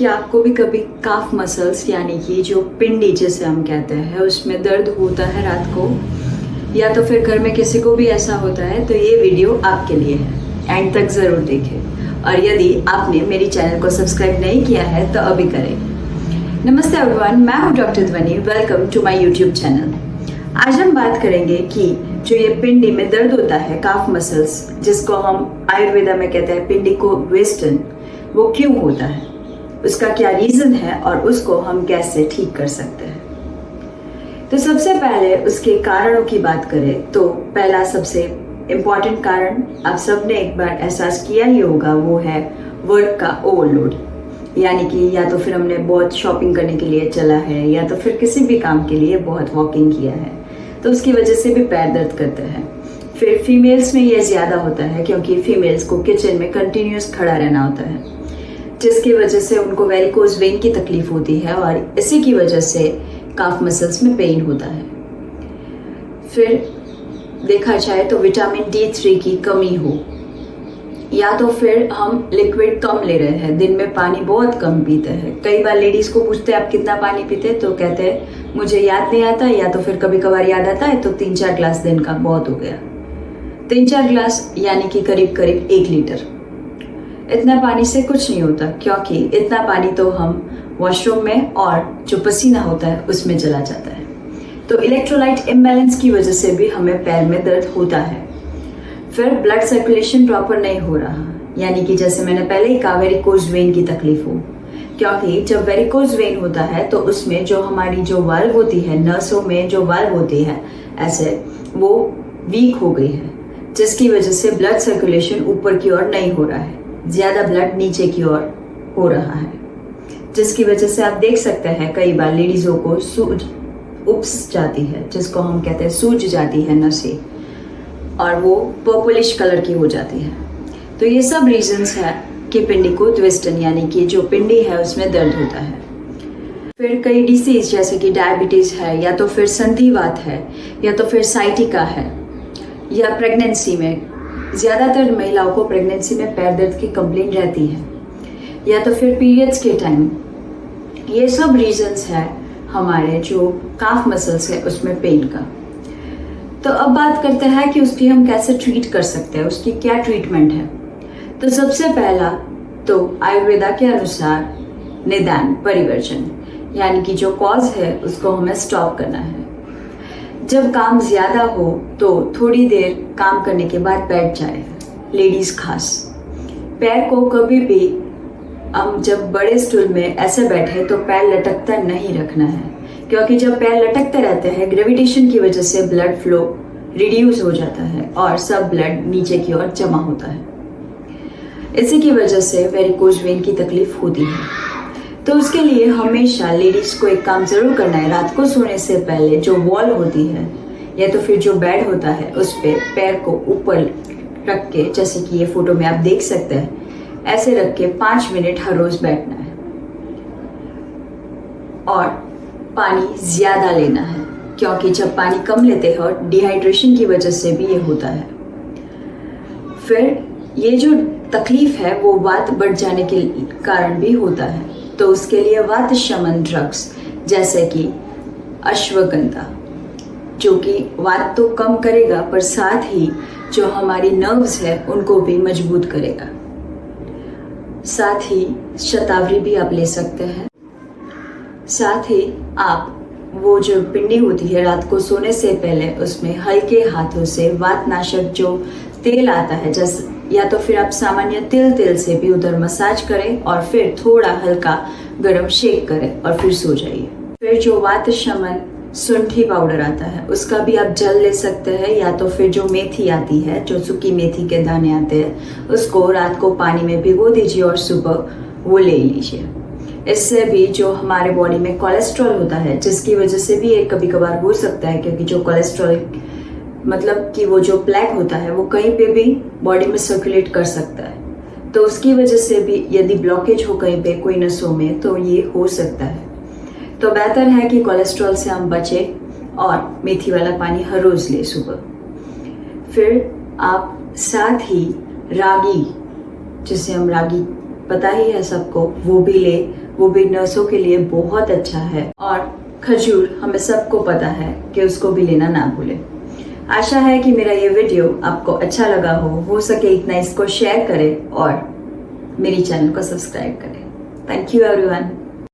कि आपको भी कभी काफ मसल्स यानी कि जो पिंडी जिसे हम कहते हैं उसमें दर्द होता है रात को, या तो फिर घर में किसी को भी ऐसा होता है, तो ये वीडियो आपके लिए है। एंड तक ज़रूर देखें। और यदि आपने मेरी चैनल को सब्सक्राइब नहीं किया है तो अभी करें। नमस्ते एवरीवन, मैं हूँ doctor Dhwani. Welcome to my YouTube channel. आज हम बात करेंगे कि जो ये पिंडी में दर्द होता है, काफ मसल्स, जिसको हम आयुर्वेदा में कहते हैं पिंडी को ट्विस्टन, वो क्यों होता है, उसका क्या रीज़न है और उसको हम कैसे ठीक कर सकते हैं। तो सबसे पहले उसके कारणों की बात करें तो पहला सबसे इम्पॉर्टेंट कारण आप सबने एक बार एहसास किया ही होगा, वो है वर्क का ओवरलोड। यानी कि या तो फिर हमने बहुत शॉपिंग करने के लिए चला है, या तो फिर किसी भी काम के लिए बहुत वॉकिंग किया है, तो उसकी वजह से भी पैर दर्द करते हैं। फिर फीमेल्स में ये ज़्यादा होता है क्योंकि फीमेल्स को किचन में कंटिन्यूस खड़ा रहना होता है, जिसकी वजह से उनको वेरिकोज वेन की तकलीफ होती है और इसी की वजह से काफ मसल्स में पेन होता है। फिर देखा जाए तो विटामिन D3 की कमी हो, या तो फिर हम लिक्विड कम ले रहे हैं, दिन में पानी बहुत कम पीते हैं। कई बार लेडीज़ को पूछते हैं आप कितना पानी पीते हैं, तो कहते हैं मुझे याद नहीं आता, या तो फिर कभी कभार याद आता है तो 3-4 ग्लास दिन का बहुत हो गया। 3-4 ग्लास यानी कि करीब करीब 1 लीटर। इतना पानी से कुछ नहीं होता, क्योंकि इतना पानी तो हम वॉशरूम में और जो पसीना होता है उसमें चला जाता है। तो इलेक्ट्रोलाइट इम्बैलेंस की वजह से भी हमें पैर में दर्द होता है। फिर ब्लड सर्कुलेशन प्रॉपर नहीं हो रहा, यानी कि जैसे मैंने पहले ही कहा, वेरिकोज वेन की तकलीफ हो, क्योंकि जब वेरिकोज वेन होता है तो उसमें जो हमारी जो वाल्व होती है, नसों में जो वाल्व होती है ऐसे, वो वीक हो गई है, जिसकी वजह से ब्लड सर्कुलेशन ऊपर की ओर नहीं हो रहा है, ज़्यादा ब्लड नीचे की ओर हो रहा है, जिसकी वजह से आप देख सकते हैं कई बार लेडीज़ों को सूज उपस जाती है, जिसको हम कहते हैं सूज जाती है नसें, और वो पर्पलिश कलर की हो जाती है। तो ये सब रीजंस है कि पिंडी को ट्विस्टन यानी कि जो पिंडी है उसमें दर्द होता है। फिर कई डिसीज जैसे कि डायबिटीज़ है, या तो फिर संधिवात है, या तो फिर साइटिका है, या प्रेगनेंसी में ज़्यादातर महिलाओं को प्रेगनेंसी में पैर दर्द की कंप्लेंट रहती है, या तो फिर पीरियड्स के टाइम। ये सब रीजंस है हमारे जो काफ मसल्स है उसमें पेन का। तो अब बात करते हैं कि उसकी हम कैसे ट्रीट कर सकते हैं, उसकी क्या ट्रीटमेंट है। तो सबसे पहला तो आयुर्वेदा के अनुसार निदान परिवर्जन, यानी कि जो कॉज है उसको हमें स्टॉप करना है। जब काम ज़्यादा हो तो थोड़ी देर काम करने के बाद बैठ जाए, लेडीज़ खास। पैर को कभी भी हम जब बड़े स्टूल में ऐसे बैठे तो पैर लटकता नहीं रखना है, क्योंकि जब पैर लटकते रहते हैं ग्रेविटेशन की वजह से ब्लड फ्लो रिड्यूस हो जाता है और सब ब्लड नीचे की ओर जमा होता है। इसी की वजह से वेरिकोज वेन की तकलीफ होती है। तो उसके लिए हमेशा लेडीज़ को एक काम ज़रूर करना है, रात को सोने से पहले जो वॉल होती है या तो फिर जो बेड होता है उस पर पैर को ऊपर रख के, जैसे कि ये फोटो में आप देख सकते हैं, ऐसे रख के 5 मिनट हर रोज़ बैठना है और पानी ज़्यादा लेना है, क्योंकि जब पानी कम लेते हैं और डिहाइड्रेशन की वजह से भी ये होता है। फिर ये जो तकलीफ है वो वात बढ़ जाने के कारण भी होता है, तो उसके लिए वात शमन ड्रग्स जैसे कि अश्वगंधा, जो कि वात तो कम करेगा पर साथ ही जो हमारी नर्व्स है उनको भी मजबूत करेगा। साथ ही शतावरी भी आप ले सकते हैं। साथ ही आप वो जो पिंडी होती है रात को सोने से पहले उसमें हल्के हाथों से वातनाशक जो तेल आता है, जैसे या तो फिर आप सामान्य तेल से भी उधर मसाज करें और फिर थोड़ा हल्का गरम शेक करें और फिर सो जाइए। फिर जो वात शमन सुंठी पाउडर आता है उसका भी आप जल ले सकते हैं, या तो फिर जो मेथी आती है, जो सूखी मेथी के दाने आते हैं, उसको रात को पानी में भिगो दीजिए और सुबह वो ले लीजिए। इससे भी जो हमारे बॉडी में कोलेस्ट्रॉल होता है, जिसकी वजह से भी ये कभी कभार हो सकता है, क्योंकि जो कोलेस्ट्रॉल मतलब कि वो जो प्लेग होता है वो कहीं पे भी बॉडी में सर्कुलेट कर सकता है, तो उसकी वजह से भी यदि ब्लॉकेज हो कहीं पे कोई नसों में तो ये हो सकता है। तो बेहतर है कि कोलेस्ट्रॉल से हम बचें और मेथी वाला पानी हर रोज़ लें सुबह। फिर आप साथ ही रागी, जिसे हम रागी पता ही है सबको, वो भी ले, वो भी नसों के लिए बहुत अच्छा है। और खजूर हमें सबको पता है कि उसको भी लेना ना भूलें। आशा है कि मेरा ये वीडियो आपको अच्छा लगा हो सके इतना इसको शेयर करें और मेरी चैनल को सब्सक्राइब करें। Thank you everyone.